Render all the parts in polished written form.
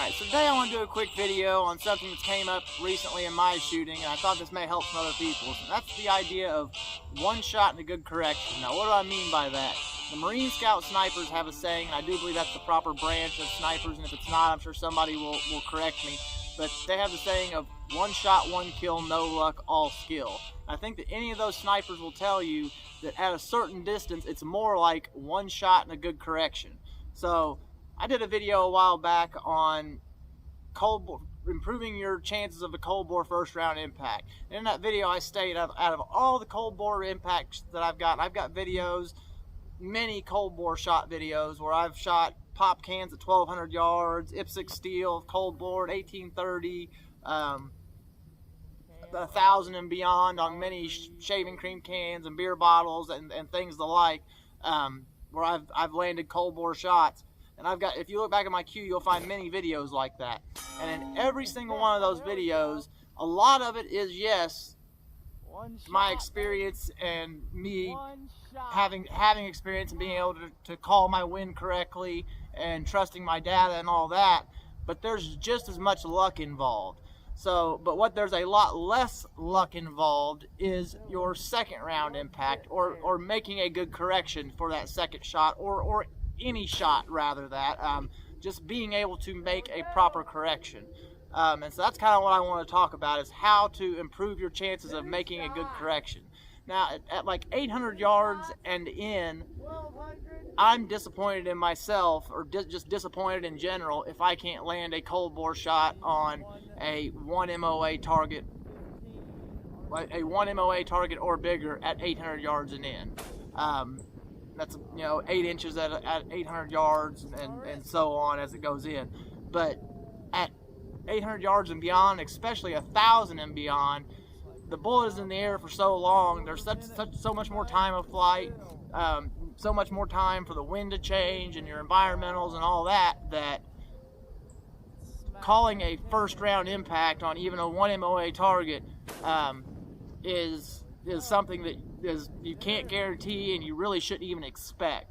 Alright, so today I want to do a quick video on something that's came up recently in my shooting, and I thought this may help some other people. So that's the idea of one shot and a good correction. Now, what do I mean by that? The Marine Scout snipers have a saying, and I do believe that's the proper branch of snipers, and if it's not, I'm sure somebody will correct me. But they have the saying of one shot, one kill, no luck, all skill. I think that any of those snipers will tell you that at a certain distance, it's more like one shot and a good correction. So I did a video a while back on improving your chances of a cold bore first round impact. And in that video I stated out of all the cold bore impacts that I've got videos, many cold bore shot videos where I've shot pop cans at 1,200 yards, IPSC steel, cold bore at 1830, 1,000 and beyond on many shaving cream cans and beer bottles and things the like, where I've landed cold bore shots. And I've got, if you look back at my queue, you'll find many videos like that. And in every single one of those videos, a lot of it is, yes, my experience and me having experience and being able to call my wind correctly and trusting my data and all that. But there's just as much luck involved. So, but what there's a lot less luck involved is your second round impact or making a good correction for that second shot or any shot rather that, just being able to make a proper correction. And so that's kind of what I want to talk about, is how to improve your chances of making a good correction. Now at like 800 yards and in, I'm disappointed in myself, or just disappointed in general, if I can't land a cold bore shot on a 1 MOA target, like a 1 MOA target or bigger at 800 yards and in. That's, 8 inches at 800 yards and so on as it goes in. But at 800 yards and beyond, especially 1,000 and beyond, the bullet is in the air for so long. There's so much more time of flight, so much more time for the wind to change and your environmentals and all that, that calling a first round impact on even a 1 MOA target is something that you can't guarantee and you really shouldn't even expect.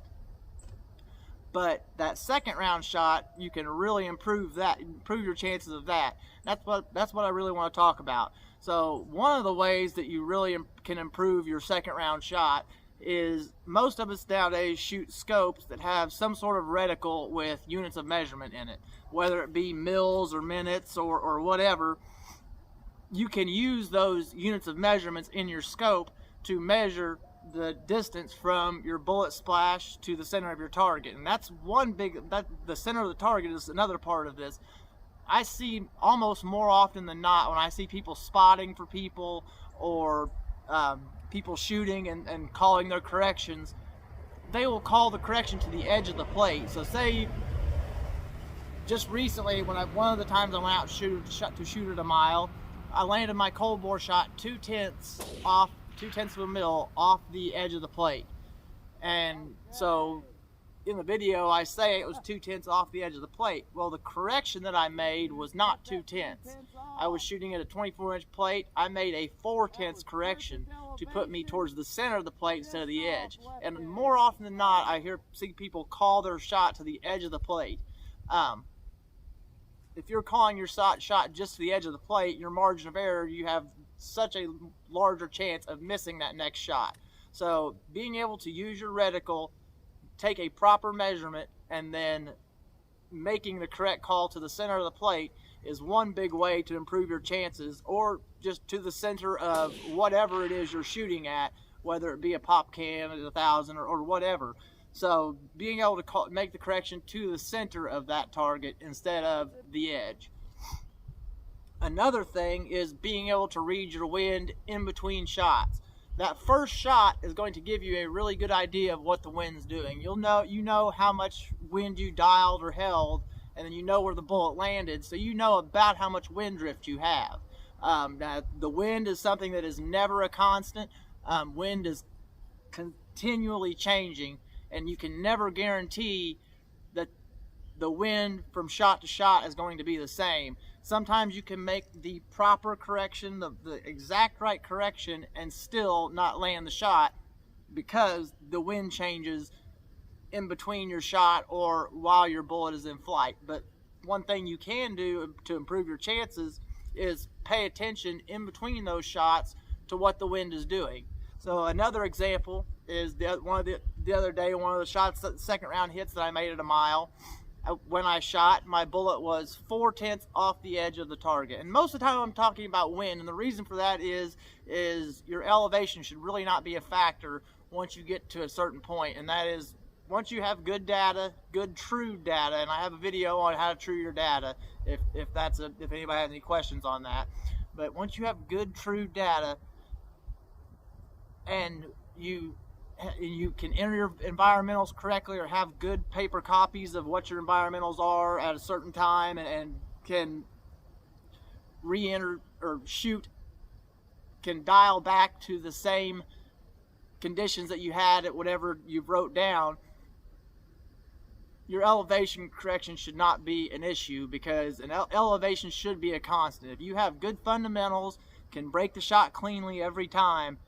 But that second round shot, you can really improve your chances of that. That's what I really want to talk about. So one of the ways that you really can improve your second round shot is, most of us nowadays shoot scopes that have some sort of reticle with units of measurement in it, whether it be mils or minutes or whatever. You can use those units of measurements in your scope to measure the distance from your bullet splash to the center of your target. And that's the center of the target is another part of this. I see almost more often than not, when I see people spotting for people or people shooting and calling their corrections, they will call the correction to the edge of the plate. So say, just recently, one of the times I went out to shoot at a mile, I landed my cold bore shot 2/10 of a mil off the edge of the plate. And so in the video I say it was 2/10 off the edge of the plate. Well, the correction that I made was not 2/10. I was shooting at a 24-inch plate. I made a 4/10 correction to put me towards the center of the plate instead of the edge. And more often than not, I see people call their shot to the edge of the plate. If you're calling your shot just to the edge of the plate, your margin of error, you have such a larger chance of missing that next shot. So being able to use your reticle, take a proper measurement, and then making the correct call to the center of the plate is one big way to improve your chances, or just to the center of whatever it is you're shooting at, whether it be a pop can at 1,000 or whatever. So being able to make the correction to the center of that target instead of the edge. Another thing is being able to read your wind in between shots. That first shot is going to give you a really good idea of what the wind's doing. You know how much wind you dialed or held, and then you know where the bullet landed, so you know about how much wind drift you have. Now, the wind is something that is never a constant. Wind is continually changing, and you can never guarantee that the wind from shot to shot is going to be the same. Sometimes you can make the proper correction, the exact right correction, and still not land the shot because the wind changes in between your shot or while your bullet is in flight. But one thing you can do to improve your chances is pay attention in between those shots to what the wind is doing. So another example is the other day, one of the shots, the second round hits that I made at a mile. When I shot, my bullet was 4/10 off the edge of the target. And most of the time I'm talking about wind, and the reason for that is your elevation should really not be a factor once you get to a certain point, and that is once you have good data, good true data, and I have a video on how to true your data if anybody has any questions on that. But once you have good true data and you can enter your environmentals correctly or have good paper copies of what your environmentals are at a certain time and can re-enter or shoot, can dial back to the same conditions that you had at whatever you wrote down, your elevation correction should not be an issue, because an elevation should be a constant. If you have good fundamentals, can break the shot cleanly every time,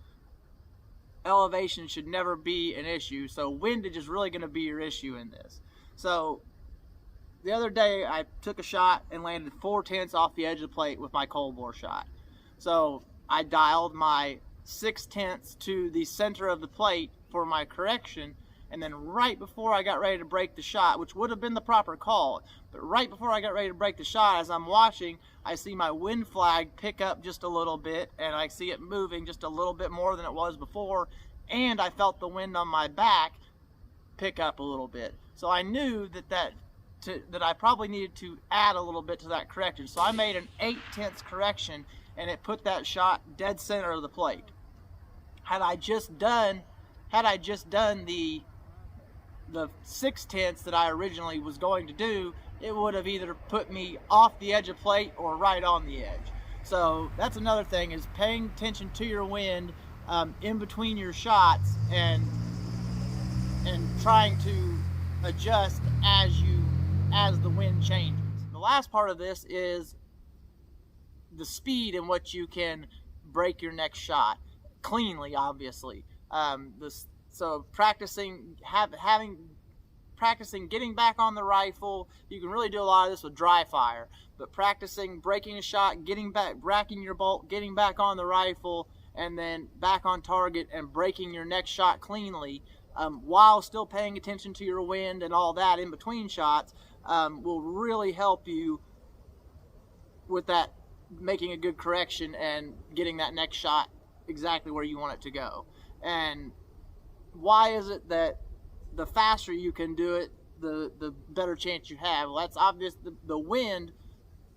elevation should never be an issue. So windage is really going to be your issue in this. So the other day I took a shot and landed 4/10 off the edge of the plate with my cold bore shot. So I dialed my 6/10 to the center of the plate for my correction, and then right before I got ready to break the shot, which would have been the proper call, but right before I got ready to break the shot, as I'm watching, I see my wind flag pick up just a little bit, and I see it moving just a little bit more than it was before, and I felt the wind on my back pick up a little bit. So I knew that I probably needed to add a little bit to that correction. So I made an 8/10 correction, and it put that shot dead center of the plate. Had I just done the 6/10 that I originally was going to do, it would have either put me off the edge of plate or right on the edge. So that's another thing, is paying attention to your wind in between your shots and trying to adjust as the wind changes. The last part of this is the speed in which you can break your next shot cleanly, obviously. So practicing getting back on the rifle. You can really do a lot of this with dry fire, but practicing breaking a shot, getting back, racking your bolt, getting back on the rifle, and then back on target and breaking your next shot cleanly, while still paying attention to your wind and all that in between shots, will really help you with that, making a good correction and getting that next shot exactly where you want it to go. And why is it that the faster you can do it, the better chance you have? Well, that's obvious. The wind,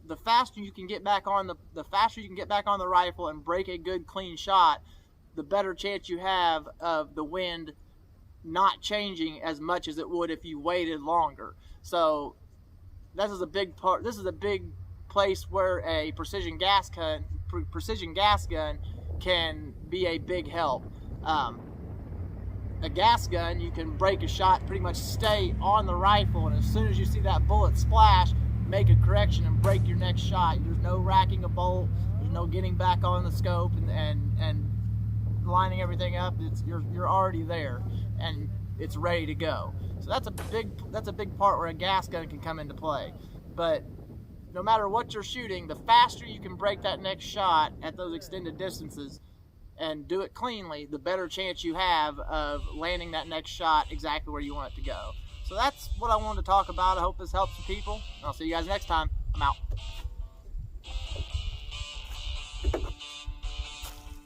the faster you can get back on the rifle and break a good clean shot, the better chance you have of the wind not changing as much as it would if you waited longer. So this is a big part. This is a big place where a precision gas gun can be a big help. A gas gun, you can break a shot, pretty much stay on the rifle, and as soon as you see that bullet splash, make a correction and break your next shot. There's no racking a bolt, there's no getting back on the scope and lining everything up. You're already there and it's ready to go. So that's a big part where a gas gun can come into play. But no matter what you're shooting, the faster you can break that next shot at those extended distances and do it cleanly, the better chance you have of landing that next shot exactly where you want it to go. So that's what I wanted to talk about. I hope this helps some people. I'll see you guys next time. I'm out.